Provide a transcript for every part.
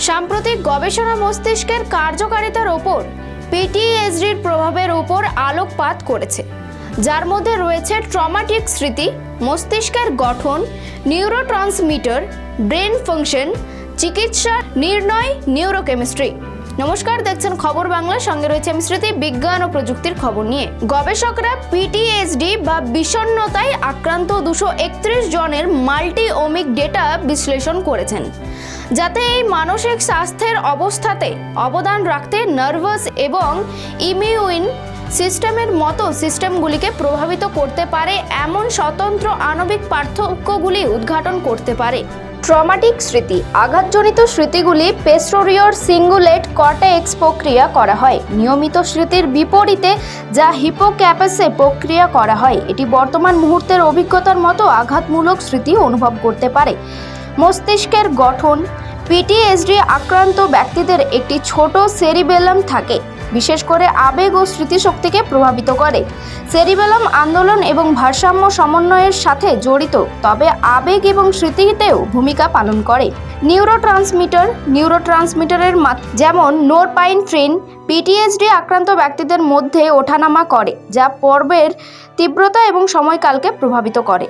সাম্প্রতিক গবেষণা মস্তিষ্কের কার্যকারিতার ওপর পিটিএসডির প্রভাবের উপর আলোকপাত করেছে, যার মধ্যে রয়েছে ট্রমাটিক স্মৃতি, মস্তিষ্কের গঠন, নিউরোট্রান্সমিটার, ব্রেন ফাংশন, চিকিৎসা, নির্ণয়, নিউরোকেমিস্ট্রি। নমস্কার, দেখছেন খবর বাংলা, সঙ্গে রয়েছে আমি স্মৃতি। বিজ্ঞান ও প্রযুক্তির খবর নিয়ে গবেষকরা পিটিএসডি বা বিষণ্ণতায় আক্রান্ত 231 জনের মাল্টি ওমিক ডেটা বিশ্লেষণ করেছেন, যাতে এই মানসিক স্বাস্থ্যের অবস্থাতে অবদান রাখতে নার্ভাস এবং ইমিউন সিস্টেমের মতো সিস্টেমগুলিকে প্রভাবিত করতে পারে এমন স্বতন্ত্র আণবিক পার্থক্যগুলি উদ্ঘাটন করতে পারে। ট্রমাটিক স্মৃতি, আঘাতজনিত স্মৃতিগুলি পেস্টোরিয়র সিঙ্গুলেট কর্টেক্স প্রক্রিয়া করা হয় নিয়মিত স্মৃতির বিপরীতে, যা হিপোক্যাম্পাসে প্রক্রিয়া করা হয়। এটি বর্তমান মুহূর্তের অভিজ্ঞতার মতো আঘাতমূলক স্মৃতি অনুভব করতে পারে। মস্তিষ্কের গঠন, পিটিএসডি আক্রান্ত ব্যক্তিদের একটি ছোট সেরিবেলাম থাকে, বিশেষ করে আবেগ ও স্মৃতিশক্তিকে প্রভাবিত করে। সেরিবেলাম আন্দোলন এবং ভারসাম্য সমন্বয়ের সাথে জড়িত, তবে আবেগ এবং স্মৃতিতেও ভূমিকা পালন করে। নিউরোট্রান্সমিটারের যেমন নরপাইনফ্রিন পিটিএসডি আক্রান্ত ব্যক্তিদের মধ্যে ওঠানামা করে, যা পর্বের তীব্রতা এবং সময়কালকে প্রভাবিত করে।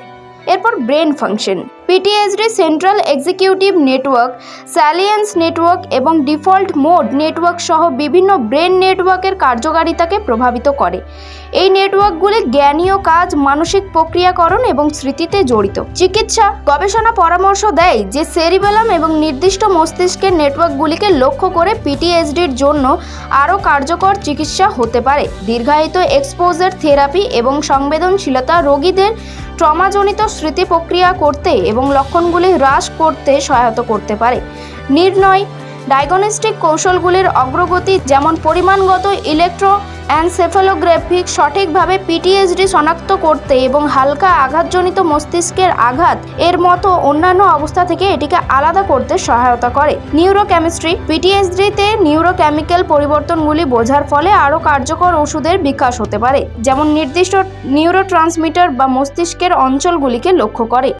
এরপর brain function, PTSD central executive network, salience network এবং ডিফল্ট মোড নেটওয়ার্ক সহ বিভিন্ন ব্রেন নেটওয়ার্কের কার্যকারিতাকে প্রভাবিত করে। এই নেটওয়ার্কগুলি জ্ঞানীয় কাজ, মানসিক প্রক্রিয়াকরণ এবং স্মৃতিতে জড়িত। চিকিৎসা, গবেষণা পরামর্শ দেয় যে সেরিবেলাম এবং নির্দিষ্ট মস্তিষ্কের নেটওয়ার্কগুলিকে লক্ষ্য করে পিটিএসডির জন্য আরও কার্যকর চিকিৎসা হতে পারে। দীর্ঘায়িত এক্সপোজার থেরাপি এবং সংবেদনশীলতা রোগীদের ট্রমাজনিত স্মৃতি প্রক্রিয়া করতে এবং লক্ষণগুলি হ্রাস করতে সহায়তা করতে পারে। নির্ণয়, ডায়াগনস্টিক কৌশলগুলির অগ্রগতি, যেমন পরিমাণগত ইলেকট্রোএনসেফালোগ্রাফি সঠিকভাবে পিটিএসডি শনাক্ত করতে এবং হালকা আঘাতজনিত মস্তিষ্কের আঘাত এর মতো অন্যান্য অবস্থা থেকে এটিকে আলাদা করতে সহায়তা করে। নিউরোকেমিস্ট্রি, পিটিএসডিতে নিউরোকেমিক্যাল পরিবর্তনগুলি বোঝার ফলে আরও কার্যকর ওষুধের বিকাশ হতে পারে, যেমন নির্দিষ্ট নিউরোট্রান্সমিটার বা মস্তিষ্কের অঞ্চলগুলিকে লক্ষ্য করে।